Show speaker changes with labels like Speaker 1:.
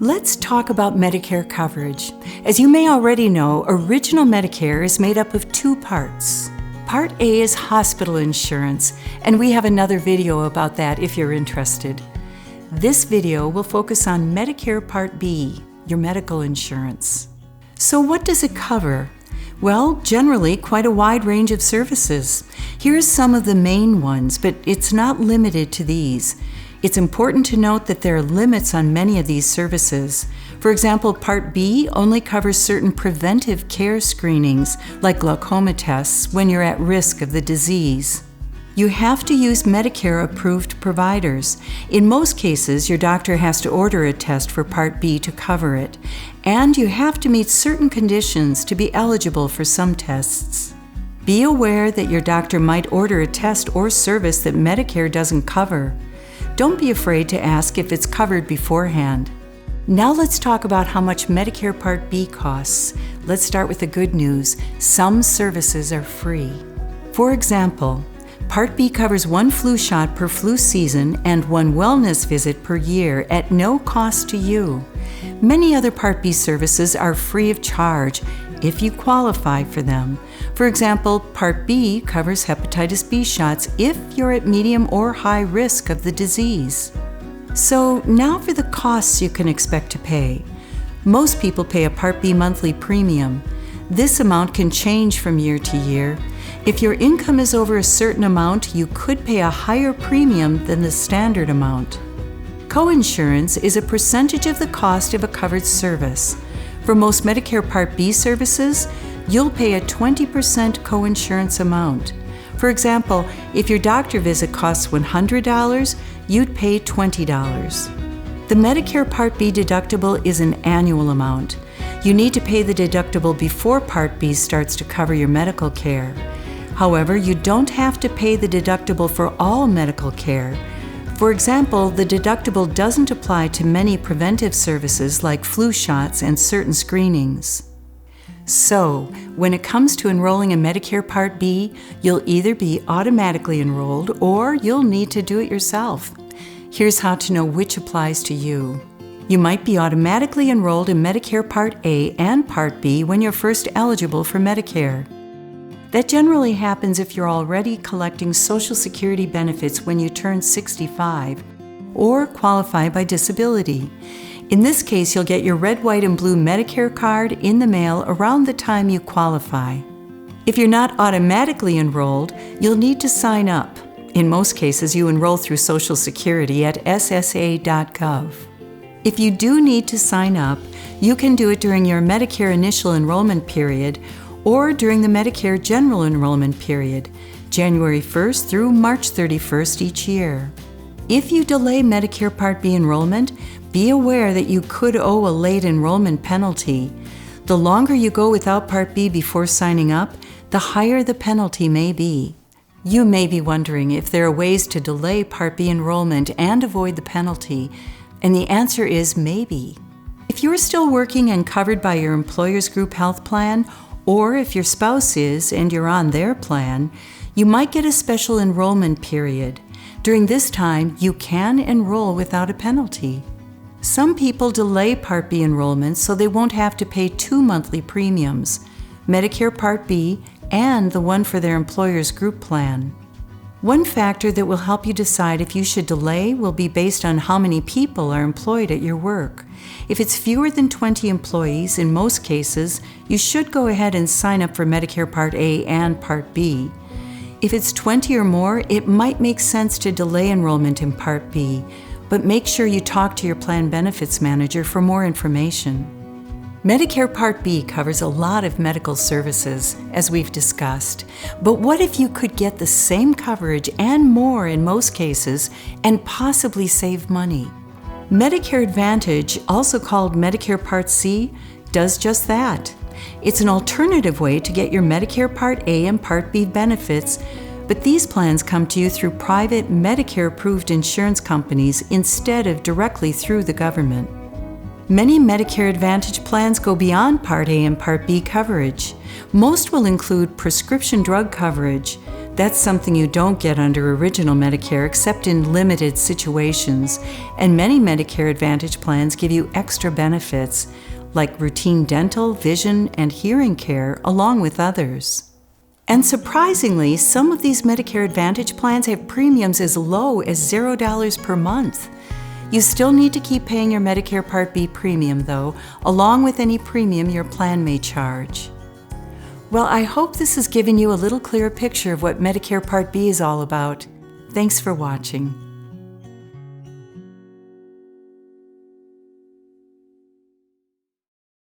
Speaker 1: Let's talk about Medicare coverage. As you may already know, Original Medicare is made up of two parts. Part A is hospital insurance, and we have another video about that if you're interested. This video will focus on Medicare Part B, your medical insurance. So what does it cover? Well, generally quite a wide range of services. Here's some of the main ones, but it's not limited to these. It's important to note that there are limits on many of these services. For example, Part B only covers certain preventive care screenings, like glaucoma tests, when you're at risk of the disease. You have to use Medicare-approved providers. In most cases, your doctor has to order a test for Part B to cover it, and you have to meet certain conditions to be eligible for some tests. Be aware that your doctor might order a test or service that Medicare doesn't cover. Don't be afraid to ask if it's covered beforehand. Now let's talk about how much Medicare Part B costs. Let's start with the good news. Some services are free. For example, Part B covers one flu shot per flu season and one wellness visit per year at no cost to you. Many other Part B services are free of charge if you qualify for them. For example, Part B covers hepatitis B shots if you're at medium or high risk of the disease. So now for the costs you can expect to pay. Most people pay a Part B monthly premium. This amount can change from year to year. If your income is over a certain amount, you could pay a higher premium than the standard amount. Coinsurance is a percentage of the cost of a covered service. For most Medicare Part B services, you'll pay a 20% coinsurance amount. For example, if your doctor visit costs $100, you'd pay $20. The Medicare Part B deductible is an annual amount. You need to pay the deductible before Part B starts to cover your medical care. However, you don't have to pay the deductible for all medical care. For example, the deductible doesn't apply to many preventive services like flu shots and certain screenings. So, when it comes to enrolling in Medicare Part B, you'll either be automatically enrolled or you'll need to do it yourself. Here's how to know which applies to you. You might be automatically enrolled in Medicare Part A and Part B when you're first eligible for Medicare. That generally happens if you're already collecting Social Security benefits when you turn 65 or qualify by disability. In this case, you'll get your red, white, and blue Medicare card in the mail around the time you qualify. If you're not automatically enrolled, you'll need to sign up. In most cases, you enroll through Social Security at ssa.gov. If you do need to sign up, you can do it during your Medicare initial enrollment period or during the Medicare general enrollment period, January 1st through March 31st each year. If you delay Medicare Part B enrollment, be aware that you could owe a late enrollment penalty. The longer you go without Part B before signing up, the higher the penalty may be. You may be wondering if there are ways to delay Part B enrollment and avoid the penalty, and the answer is maybe. If you're still working and covered by your employer's group health plan, or if your spouse is and you're on their plan, you might get a special enrollment period. During this time, you can enroll without a penalty. Some people delay Part B enrollment so they won't have to pay two monthly premiums, Medicare Part B and the one for their employer's group plan. One factor that will help you decide if you should delay will be based on how many people are employed at your work. If it's fewer than 20 employees, in most cases, you should go ahead and sign up for Medicare Part A and Part B. If it's 20 or more, it might make sense to delay enrollment in Part B, but make sure you talk to your plan benefits manager for more information. Medicare Part B covers a lot of medical services, as we've discussed. But what if you could get the same coverage and more in most cases and possibly save money? Medicare Advantage, also called Medicare Part C, does just that. It's an alternative way to get your Medicare Part A and Part B benefits, but these plans come to you through private Medicare-approved insurance companies instead of directly through the government. Many Medicare Advantage plans go beyond Part A and Part B coverage. Most will include prescription drug coverage, That's something you don't get under Original Medicare except in limited situations, and many Medicare Advantage plans give you extra benefits like routine dental, vision, and hearing care, along with others. And surprisingly, some of these Medicare Advantage plans have premiums as low as $0 per month. You still need to keep paying your Medicare Part B premium, though, along with any premium your plan may charge. Well, I hope this has given you a little clearer picture of what Medicare Part B is all about. Thanks for watching.